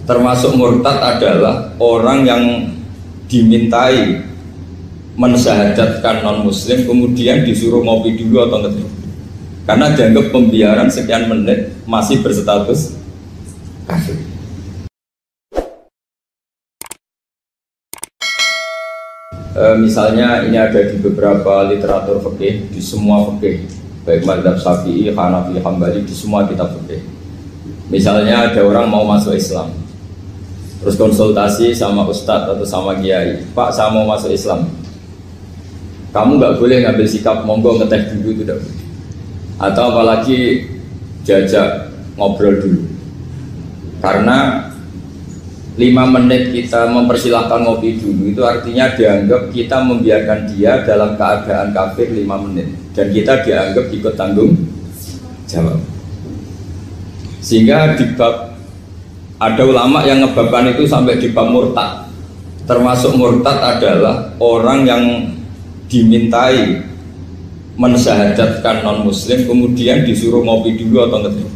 Termasuk murtad adalah orang yang dimintai mensyahadatkan non muslim kemudian disuruh ngopi dulu atau ngeteh karena dianggap pembiaran sekian menit masih berstatus kafir. Misalnya ini ada di beberapa literatur fikih, di semua fikih baik mazhab Syafi'i, Hanafi, Hambali, di semua kitab fikih. Misalnya ada orang mau masuk Islam, terus konsultasi sama ustadz atau sama kiai, Pak saya mau masuk Islam, kamu nggak boleh ngambil sikap monggo ngeteh dulu, itu tidak boleh. Atau apalagi jajak ngobrol dulu, karena 5 menit kita mempersilahkan ngopi dulu itu artinya dianggap kita membiarkan dia dalam keadaan kafir 5 menit dan kita dianggap ikut tanggung jawab. Sehingga di bab ada ulama yang ngebabkan itu sampai di bab murtad. Termasuk murtad adalah orang yang dimintai mensyahadatkan non muslim kemudian disuruh ngopi dulu atau ngeteh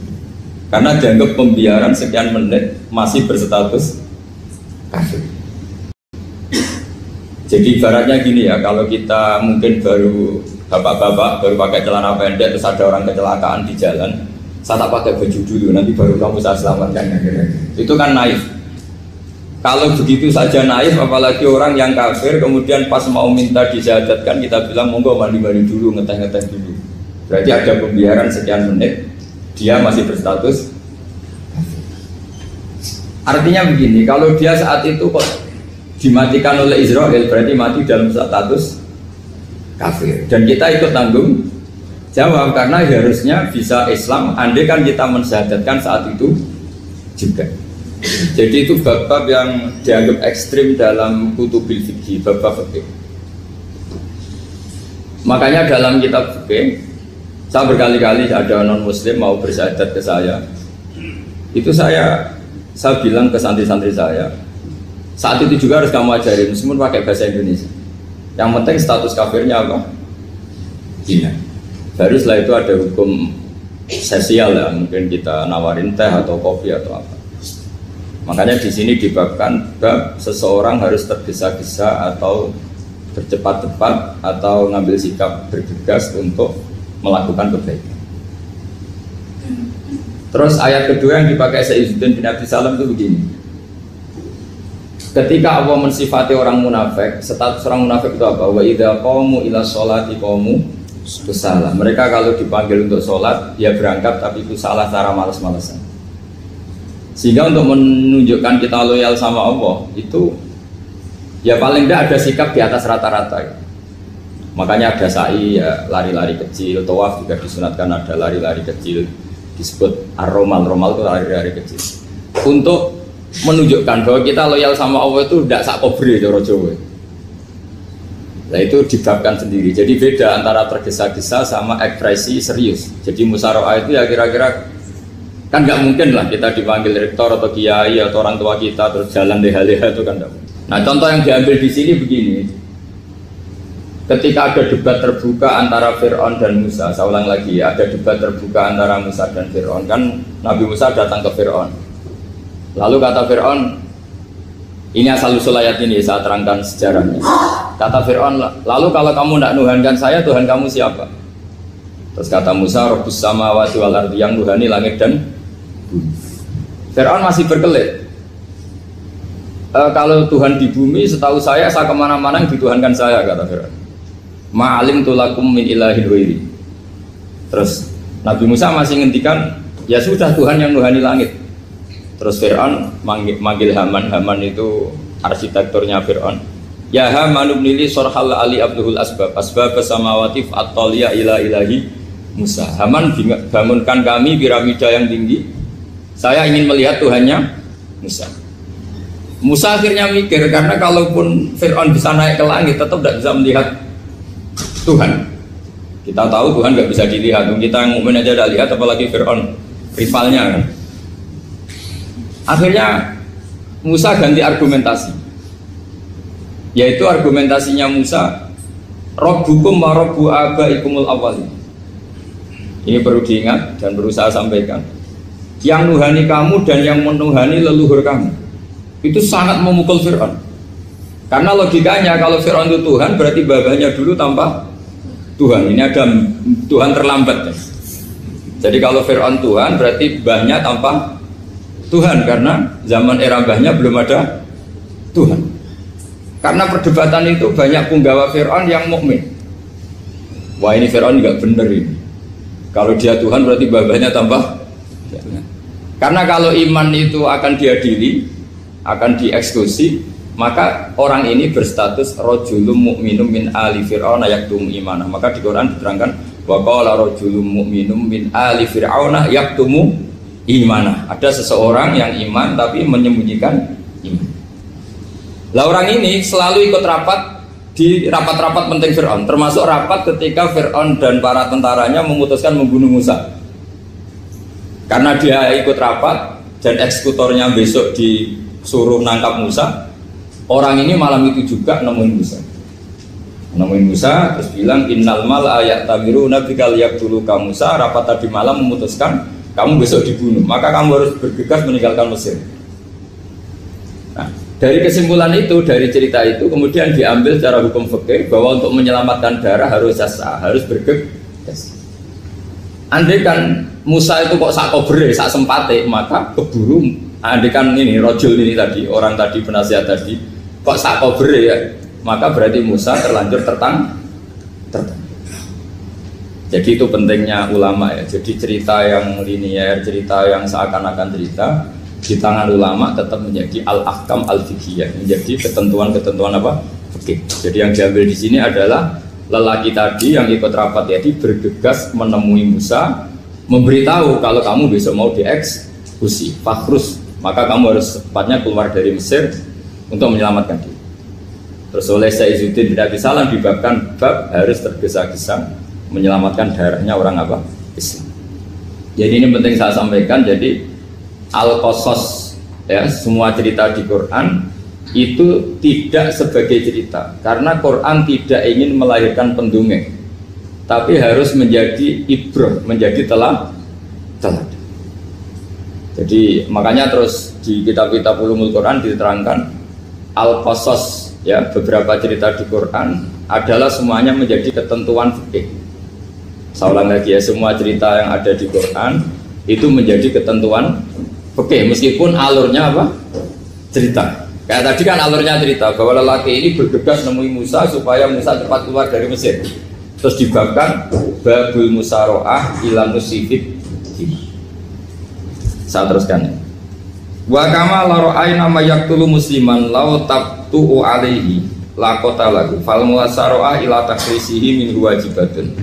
karena dianggap pembiaran sekian menit masih berstatus kafir. Jadi ibaratnya gini ya, kalau kita mungkin baru bapak-bapak baru pakai celana pendek terus ada orang kecelakaan di jalan, saya tak pakai baju dulu nanti baru kamu saya selamatkan, itu kan naif. Kalau begitu saja naif, apalagi orang yang kafir kemudian pas mau minta disyahadatkan kita bilang monggo mandi-mandi dulu, ngeteh-ngeteh dulu, berarti ada pembiaran sekian menit dia masih berstatus. Artinya begini, kalau dia saat itu kok dimatikan oleh Israel berarti mati dalam status kafir dan kita ikut tanggung jawab karena harusnya bisa Islam andai kan kita mensyahadatkan saat itu juga. Jadi itu bab-bab yang dianggap ekstrim dalam kutubil fikih, bab-bab fikih. Makanya dalam kitab fikih saya berkali-kali ada non muslim mau bersyahadat ke saya, itu saya bilang ke santri-santri saya, saat itu juga harus kamu ajarin meskipun pakai bahasa Indonesia. Yang penting status kafirnya apa? Zina. Baru setelah itu ada hukum sosial ya, mungkin kita nawarin teh atau kopi atau apa. Makanya di sini dibabkan bab seseorang harus tergesa-gesa atau bercepat-cepat atau ngambil sikap bergegas untuk melakukan kebaikan. Terus ayat kedua yang dipakai Sayyiduddin bin Abdus Salam itu begini. Ketika Allah mensifati orang munafik, status orang munafik itu apa? Wa idza qamu ila sholati qamu kusala. Mereka kalau dipanggil untuk sholat, dia berangkat tapi itu salah cara malas-malasan. Sehingga untuk menunjukkan kita loyal sama Allah itu ya paling tidak ada sikap di atas rata-rata ya. Makanya ada sa'i ya, lari-lari kecil, tawaf juga disunatkan ada lari-lari kecil, disebut ar-romal, romal itu lari-lari kecil untuk menunjukkan bahwa kita loyal sama Allah itu tidak sak kobre cara Jawa. Nah itu dibabkan sendiri. Jadi beda antara tergesa-gesa sama ekspresi serius. Jadi musyawarah itu ya kira-kira kan nggak mungkin lah kita dipanggil rektor atau kiai atau orang tua kita terus jalan leha-leha itu kan nggak mungkin. Nah contoh yang diambil di sini begini. Ketika ada debat terbuka antara Fir'aun dan Musa, saya ulang lagi ya, ada debat terbuka antara Musa dan Fir'aun. Kan Nabi Musa datang ke Fir'aun. Lalu kata Fir'aun, ini asal-usul ayat ini saya terangkan sejarahnya. Kata Fir'aun, lalu kalau kamu tidak nuhankan saya, Tuhan kamu siapa? Terus kata Musa, Rabbus samawati wal ardi, yang nuhani langit dan bumi. Fir'aun masih berkelit. Kalau Tuhan di bumi, setahu saya kemana-mana yang dituhankan saya, kata Fir'aun. Ma'alim tulakum min ilahin wairi. Terus Nabi Musa masih ngendikan, ya sudah Tuhan yang nuhani langit. Terus Fir'aun manggil Haman. Haman itu arsitekturnya Fir'aun. Ya Haman ibnili sorhal ali abduhul asbab samawati fa'atoliya ila ilahi Musa. Haman bangunkan kami piramida yang tinggi. Saya ingin melihat Tuhannya Musa. Musa akhirnya mikir, karena kalaupun Fir'aun bisa naik ke langit tetap tidak bisa melihat Tuhan. Kita tahu Tuhan nggak bisa dilihat. Kita yang mukmin aja udah lihat, apalagi Fir'aun rivalnya kan. Akhirnya Musa ganti argumentasi, yaitu argumentasinya Musa, Rabbukum wa Rabbu abaikumul awwalin. Ini perlu diingat dan perlu saya sampaikan. yang nuhani kamu dan yang menuhani leluhur kamu. Itu sangat memukul Fir'aun. Karena logikanya kalau Fir'aun itu Tuhan berarti babahnya dulu tanpa Tuhan. Ini ada Tuhan terlambat ya. Jadi kalau Fir'aun Tuhan berarti mbahnya tanpa Tuhan, karena zaman era mbahnya belum ada Tuhan. Karena perdebatan itu banyak punggawa Fir'aun yang mukmin. Wah ini Fir'aun nggak bener ini. Kalau dia Tuhan berarti babahnya tanpa Tuhan. Karena kalau iman itu akan diadili, akan dieksekusi, maka orang ini berstatus rajulun mu'minum min ali fir'auna yaktumu imanah. Maka di Quran diterangkan wa qala rajulun mu'minum min ali fir'auna yaktumu imanah. Ada seseorang yang iman tapi menyembunyikan iman. Lah orang ini selalu ikut rapat di rapat-rapat penting Fir'aun, termasuk rapat ketika Fir'aun dan para tentaranya memutuskan membunuh Musa. Karena dia ikut rapat dan eksekutornya besok disuruh nangkap Musa. Orang ini malam itu juga nemuin Musa terus bilang innal mal ayat tabiru nabikal yaqtulu ka Musa. Rapat tadi malam memutuskan kamu besok dibunuh, maka kamu harus bergegas meninggalkan Mesir. Nah, dari kesimpulan itu, dari cerita itu kemudian diambil secara hukum fikih bahwa untuk menyelamatkan darah harus jasa, harus bergegas. Andai kan Musa itu kok sak kobre, sak sempate, maka keburu. Andai kan ini rojul ini tadi, orang tadi penasihat tadi kok sak kobre ya, maka berarti Musa terlanjur tertang. Jadi itu pentingnya ulama ya. Jadi cerita yang linier, cerita yang seakan-akan cerita di tangan ulama tetap menjadi al-ahkam al-fiqhiyah, menjadi ketentuan-ketentuan apa? Fikih. Jadi yang diambil di sini adalah lelaki tadi yang ikut rapat tadi bergegas menemui Musa, memberitahu kalau kamu besok mau dieksekusi, fakhrus, maka kamu harus secepatnya keluar dari Mesir untuk menyelamatkan diri. Terus oleh Saizuddin bin Abi Salam dibabkan bab harus tergesa-gesa menyelamatkan darahnya orang apa? Islam. Jadi ini penting saya sampaikan. Jadi al-qasas ya, semua cerita di Quran itu tidak sebagai cerita, karena Quran tidak ingin melahirkan pendongeng, tapi harus menjadi ibrah, menjadi teladan. Jadi makanya terus di kitab-kitab ulumul Quran diterangkan al-qasas ya, beberapa cerita di Quran adalah semuanya menjadi ketentuan fikih. Saya ulang lagi ya, semua cerita yang ada di Quran itu menjadi ketentuan fikih, meskipun alurnya apa? Cerita. Kayak tadi kan alurnya cerita bahwa lelaki ini bergegas nemui Musa supaya Musa cepat keluar dari Mesir. Terus dibabkan babul musaroah ila musifid. Saya teruskan ya. Wa kama la ra'ayna ma yaqtulu musliman law tabtu alaihi la qatalahu fal musaroah ila takhrisihi min wajibatun.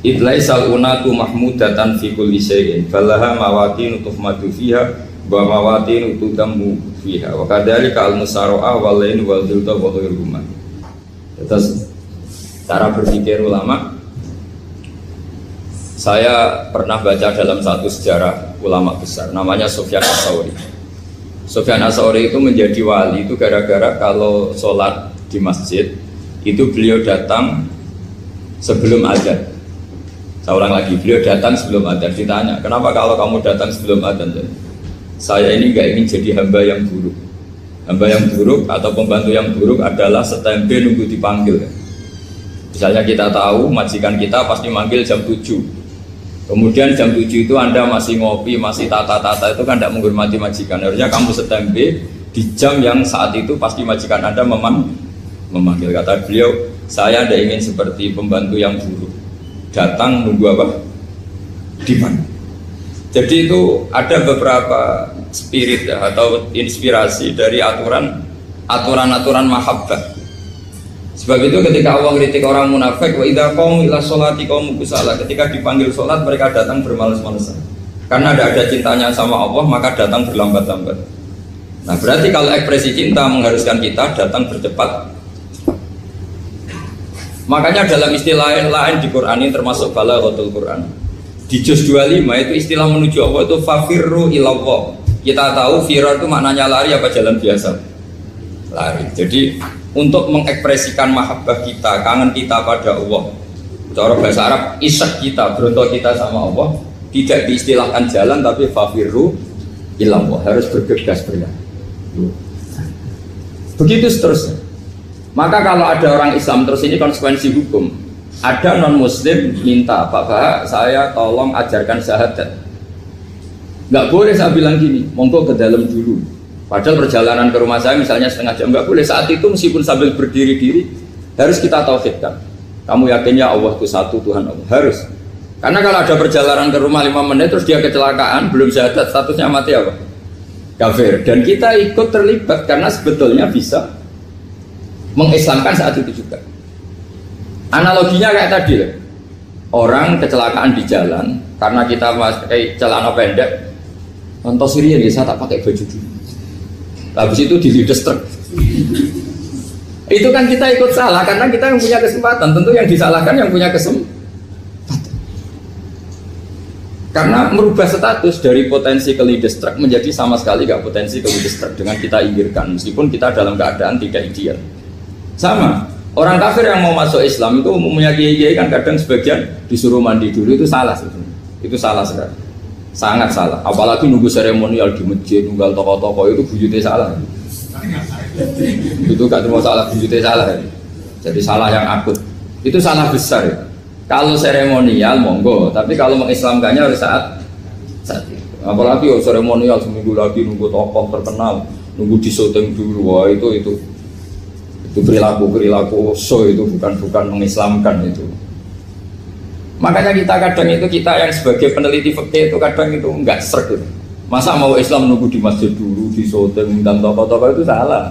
Idlaisal unatu mahmudatan fi kulli syai'in falaha mawaqinu tuhmatu fiha wa mawaqinu tudammu fiha wa kadzalika al musara'a wal lain wal zulta wa ghairuhuma. Terus cara berpikir ulama, saya pernah baca dalam satu sejarah ulama besar namanya Sufyan Ats-Tsauri. Sufyan Ats-Tsauri itu menjadi wali itu gara-gara kalau sholat di masjid itu beliau datang sebelum adzan. Saya ulang lagi, beliau datang sebelum adzan. Ditanya, kenapa kalau kamu datang sebelum adzan? Saya ini nggak ingin jadi hamba yang buruk. Hamba yang buruk atau pembantu yang buruk adalah setempe nunggu dipanggil. Misalnya kita tahu majikan kita pasti manggil jam 7. Kemudian jam 7 itu Anda masih ngopi, masih tata-tata, itu kan tidak menghormati majikan. Harusnya kamu setempe di jam yang saat itu pasti majikan Anda memanggil. Kata beliau, saya tidak ingin seperti pembantu yang buruk, datang nunggu apa? Di mana? Jadi itu ada beberapa spirit atau inspirasi dari aturan-aturan mahabbah. Sebab itu ketika Allah kritik orang munafik, wa idza qamu ila sholati qamu kusala, ketika dipanggil sholat mereka datang bermalas-malasan. Karena tidak ada cintanya sama Allah, maka datang berlambat-lambat. Nah, berarti kalau ekspresi cinta mengharuskan kita datang bercepat. Makanya dalam istilah lain di Quran ini termasuk balaghatul Quran. Di juz 25 itu istilah menuju Allah itu fafirru ilallah. Kita tahu firar itu maknanya lari apa jalan biasa? Lari. Jadi untuk mengekspresikan mahabbah kita, kangen kita pada Allah, cara bahasa Arab isak kita, berontok kita sama Allah, Tidak diistilahkan jalan tapi fafirru ilallah, harus bergegas berlari. Begitu seterusnya. Maka kalau ada orang Islam, terus ini konsekuensi hukum. Ada non muslim minta, Pak Bah, saya tolong ajarkan syahadat. Nggak boleh saya bilang gini, monggo ke dalam dulu. Padahal perjalanan ke rumah saya misalnya setengah jam, nggak boleh. Saat itu meskipun sambil berdiri-diri harus kita tauhidkan. Kamu yakinnya Allah itu satu, Tuhan Allah, harus. Karena kalau ada perjalanan ke rumah 5 menit terus dia kecelakaan, belum syahadat, statusnya mati apa? Kafir. Dan kita ikut terlibat karena sebetulnya bisa mengislamkan saat itu juga. Analoginya kayak tadi lah. Orang kecelakaan di jalan karena kita pakai celana pendek, contoh Syria ya, saya tak pakai baju dulu. Habis itu diludes truk. Itu kan kita ikut salah karena kita yang punya kesempatan. Tentu yang disalahkan yang punya kesempatan. Karena merubah status dari potensi kelides truk menjadi sama sekali gak potensi kelides truk dengan kita inggirkan, meskipun kita dalam keadaan tidak ideal. Sama. Orang kafir yang mau masuk Islam itu umumnya kiai-kiai kan kadang sebagian disuruh mandi dulu, itu salah sebenarnya. Itu salah sekali. Sangat salah. Apalagi nunggu seremonial di masjid, nunggal tokoh-tokoh itu bujutnya salah. Itu gak cuma salah bujutnya salah. Jadi salah yang akut. Itu salah besar ya. Kalau seremonial monggo, tapi kalau mengislamkannya harus saat itu. Apalagi seremonial seminggu lagi nunggu tokoh terkenal, nunggu disyuting dulu, wah itu perilaku so, itu bukan mengislamkan itu. Makanya kita yang sebagai peneliti fikih itu kadang itu enggak sreg gitu. Masa mau Islam nunggu di masjid dulu, di syuting dan tokoh-tokoh, itu salah.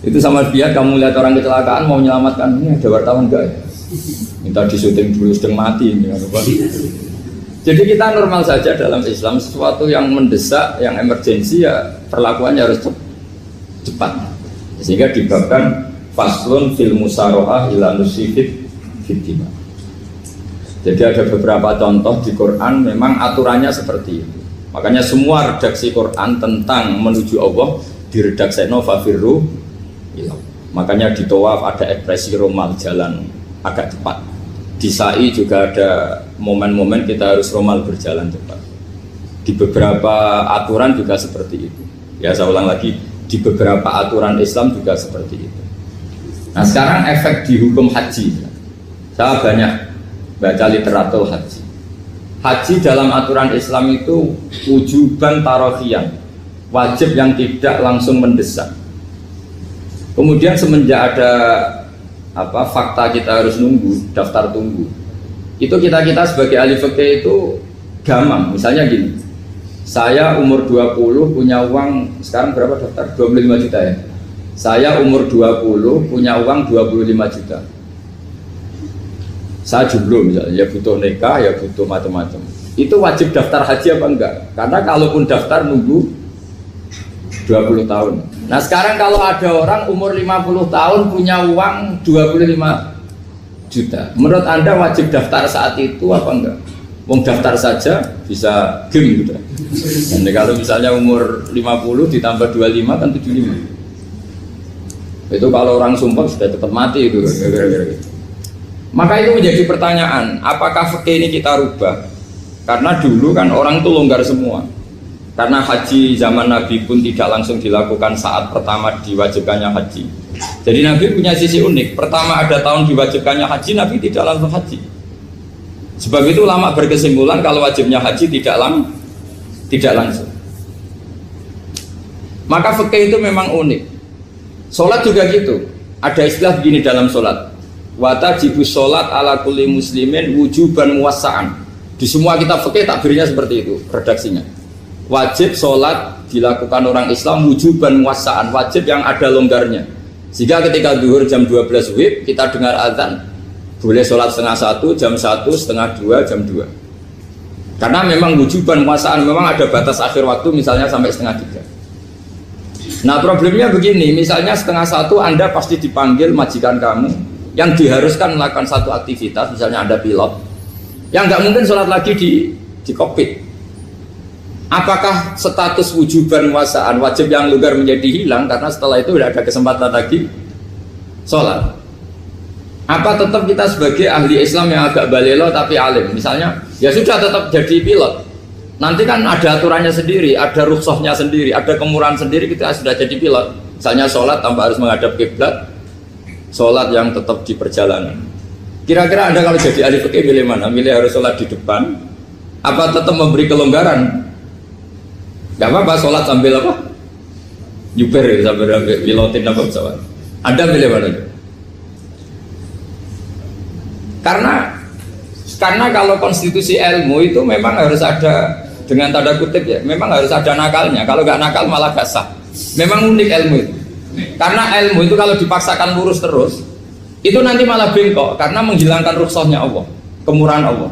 Itu sama dia kamu lihat orang kecelakaan mau menyelamatkan, ini ada wartawan enggak ya? Minta disyuting dulu sedang mati ini. Jadi kita normal saja dalam Islam, sesuatu yang mendesak, yang emergensi ya perlakuannya harus cepat. Sehingga dibabkan faslun fil musarohah ila nusifid fitima. Jadi ada beberapa contoh di Quran memang aturannya seperti itu. Makanya semua redaksi Quran tentang menuju Allah diredakseno fafirru ilallah. Makanya di tawaf ada ekspresi romal, jalan agak cepat. Di sa'i juga ada momen-momen kita harus romal, berjalan cepat. Di beberapa aturan juga seperti itu. Ya saya ulang lagi, di beberapa aturan Islam juga seperti itu. Nah sekarang efek di hukum haji. Saya banyak baca literatur haji. Haji dalam aturan Islam itu wujuban tarofian, wajib yang tidak langsung mendesak. Kemudian semenjak ada fakta kita harus nunggu, daftar tunggu, itu kita sebagai ahli fikih itu gamang. Misalnya gini, saya umur 20 punya uang, sekarang berapa daftar? 25 juta ya. Saya umur 20 punya uang 25 juta. Saya jomblo misalnya, ya butuh nikah, ya butuh macam-macam. Itu wajib daftar haji apa enggak? Karena kalaupun daftar nunggu 20 tahun. Nah sekarang kalau ada orang umur 50 tahun punya uang 25 juta, menurut Anda wajib daftar saat itu apa enggak? Wong daftar saja bisa game gitu. Dan kalau misalnya umur 50 ditambah 25 kan 75. Itu kalau orang sumpah sudah cepat mati itu. Maka itu menjadi pertanyaan, apakah fikih ini kita rubah? Karena dulu kan orang itu longgar semua. Karena haji zaman Nabi pun tidak langsung dilakukan saat pertama diwajibkannya haji. Jadi Nabi punya sisi unik. Pertama ada tahun diwajibkannya haji, Nabi tidak langsung haji. Sebab itu ulama berkesimpulan kalau wajibnya haji tidak langsung. Maka fikih itu memang unik. Sholat juga gitu. Ada istilah begini dalam sholat. Watajibu sholat ala kulli muslimin wujuban muwassa'an. Di semua kitab fikih takbirnya seperti itu redaksinya. Wajib sholat dilakukan orang Islam wujuban muwassa'an, wajib yang ada longgarnya. Sehingga ketika zuhur jam 12 WIB kita dengar azan, boleh sholat setengah 1, jam 1, setengah 2, jam 2. Karena memang wujuban muwassa'an, memang ada batas akhir waktu misalnya sampai setengah 3. Nah problemnya begini, misalnya setengah 1 Anda pasti dipanggil majikan kamu yang diharuskan melakukan satu aktivitas, misalnya Anda pilot, yang nggak mungkin sholat lagi di kokpit. Apakah status wujuban muwassa'an, wajib yang longgar menjadi hilang karena setelah itu tidak ada kesempatan lagi sholat? Apa tetap kita sebagai ahli Islam yang agak balelo tapi alim, misalnya Ya sudah tetap jadi pilot. Nanti kan ada aturannya sendiri, ada rukhsahnya sendiri, ada kemurahan sendiri, kita sudah jadi pilot. Misalnya sholat tanpa harus menghadap kiblat, sholat yang tetap di perjalanan. Kira-kira Anda kalau jadi ahli fikih milih mana? Milih harus sholat di depan, apa tetap memberi kelonggaran? Gak apa-apa sholat sambil apa? Nyuper ya, sambil pilotin apa pesawat. Anda milih mana? Karena kalau konstitusi ilmu itu memang harus ada, dengan tanda kutip ya, memang harus ada nakalnya. Kalau nggak nakal malah gak sah. Memang unik ilmu itu. Karena ilmu itu kalau dipaksakan lurus terus, itu nanti malah bengkok karena menghilangkan rukhsahnya Allah, kemurahan Allah.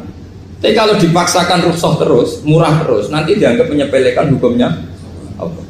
Tapi kalau dipaksakan rukhsah terus, murah terus, nanti dianggap menyepelekan hukumnya Allah.